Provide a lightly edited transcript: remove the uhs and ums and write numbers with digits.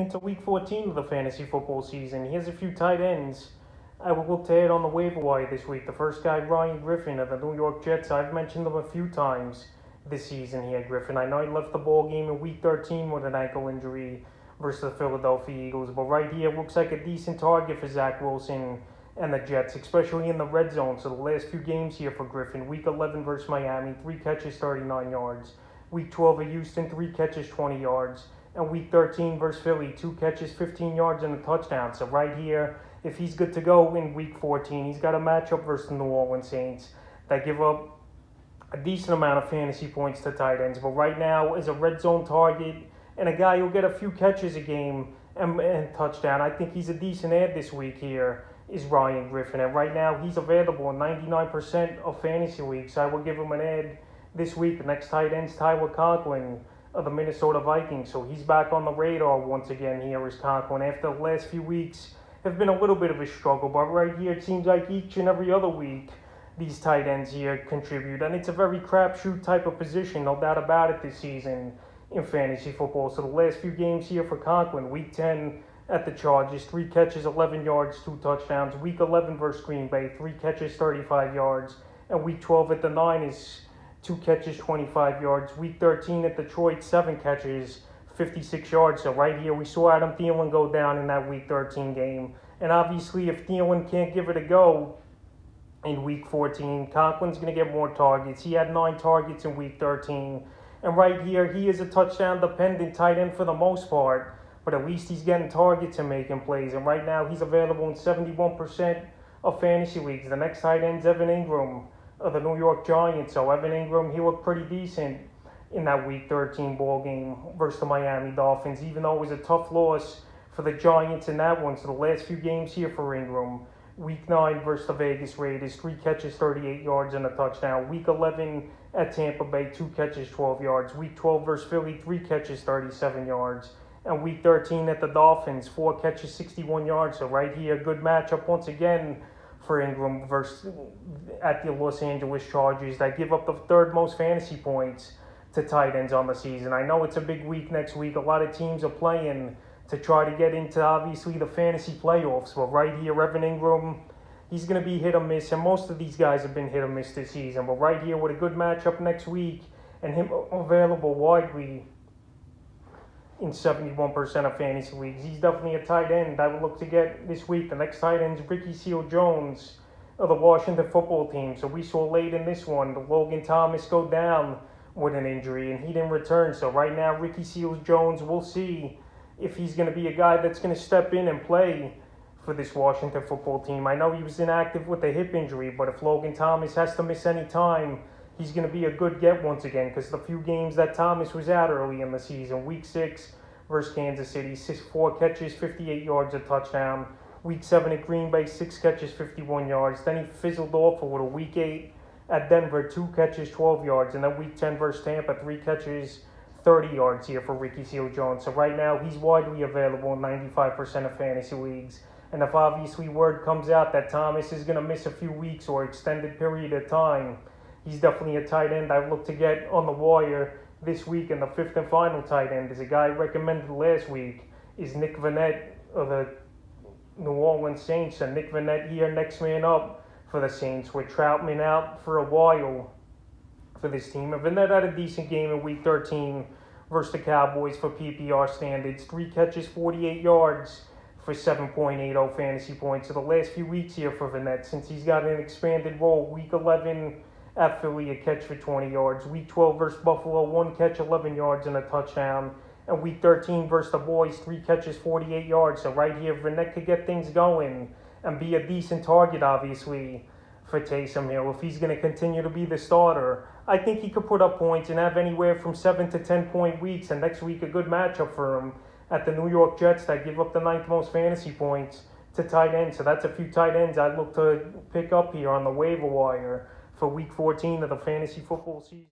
into week 14 of the fantasy football season. Here's a few tight ends I will look to add on the waiver wire this week. The first guy, Griffin of the New York Jets. I've mentioned him a few times this season here, Griffin. I know he left the ball game in week 13 with an ankle injury versus the Philadelphia Eagles, but right here looks like a decent target for Zach Wilson and the Jets, especially in the red zone. So the last few games here for Griffin: week 11 versus Miami, 3 catches, 39 yards. Week 12 at Houston, 3 catches, 20 yards. And week 13 versus Philly, 2 catches, 15 yards, and a touchdown. So right here, if he's good to go in week 14, he's got a matchup versus the New Orleans Saints that give up a decent amount of fantasy points to tight ends. But right now, as a red zone target and a guy who'll get a few catches a game and touchdown, I think he's a decent add this week here is Griffin. And right now, he's available in 99% of fantasy leagues. So I will give him an add this week. The next tight end's Tywin Copeland of the Minnesota Vikings. So he's back on the radar once again here is Conklin. After the last few weeks have been a little bit of a struggle, but right here it seems like each and every other week these tight ends here contribute, and it's a very crapshoot type of position, no doubt about it, this season in fantasy football. So the last few games here for Conklin: week 10 at the Chargers, 3 catches, 11 yards, 2 touchdowns. Week 11 versus Green Bay, 3 catches, 35 yards. And week 12 at the Niners, 2 catches, 25 yards. Week 13 at Detroit, 7 catches, 56 yards. So right here we saw Adam Thielen go down in that week 13 game. And obviously if Thielen can't give it a go in week 14, Conklin's going to get more targets. He had 9 targets in week 13. And right here, he is a touchdown-dependent tight end for the most part, but at least he's getting targets and making plays. And right now, he's available in 71% of fantasy leagues. The next tight end's Evan Engram of the New York Giants. So Evan Engram, he looked pretty decent in that week 13 ball game versus the Miami Dolphins, even though it was a tough loss for the Giants in that one. So the last few games here for Engram: week 9 versus the Vegas Raiders, 3 catches, 38 yards, and a touchdown. Week 11 at Tampa Bay, 2 catches, 12 yards. Week 12 versus Philly, 3 catches, 37 yards. And week 13 at the Dolphins, 4 catches, 61 yards. So right here, good matchup once again for Engram versus at the Los Angeles Chargers that give up the 3rd most fantasy points to tight ends on the season. I know it's a big week next week. A lot of teams are playing to try to get into, obviously, the fantasy playoffs. But right here, Evan Engram, he's going to be hit or miss, and most of these guys have been hit or miss this season. But right here with a good matchup next week and him available widely in 71% of fantasy leagues, he's definitely a tight end I would look to get this week. The next tight end is SealsJones of the Washington football team. So we saw late in this one the Logan Thomas go down with an injury, and he didn't return. So right now, SealsJones, we'll see if he's going to be a guy that's going to step in and play for this Washington football team. I know he was inactive with a hip injury, but if Logan Thomas has to miss any time, he's going to be a good get once again, because the few games that Thomas was out early in the season: week 6 versus Kansas City, 4 catches, 58 yards, a touchdown. Week 7 at Green Bay, 6 catches, 51 yards. Then he fizzled off a little. Week 8 at Denver, 2 catches, 12 yards. And then week 10 versus Tampa, 3 catches, 30 yards here for SealsJones. So right now, he's widely available in 95% of fantasy leagues. And if obviously word comes out that Thomas is going to miss a few weeks or extended period of time, he's definitely a tight end I look to get on the wire this week. And the 5th and final tight end is a guy recommended last week, is Nick Vannett of the New Orleans Saints. And Nick Vannett here, next man up for the Saints, with Troutman out for a while for this team. And Vannett had a decent game in week 13 versus the Cowboys for PPR standards. 3 catches, 48 yards for 7.80 fantasy points. So the last few weeks here for Vannett, since he's got an expanded role: week 11 at Philly, a catch for 20 yards. Week 12 versus Buffalo, 1 catch, 11 yards, and a touchdown. And week 13 versus the Boys, 3 catches, 48 yards. So right here, Vannett could get things going and be a decent target, obviously, for Taysom Hill. If he's going to continue to be the starter, I think he could put up points and have anywhere from 7 to 10 point weeks. And next week, a good matchup for him at the New York Jets that give up the 9th most fantasy points to tight ends. So that's a few tight ends I'd look to pick up here on the waiver wire for week 14 of the fantasy football season.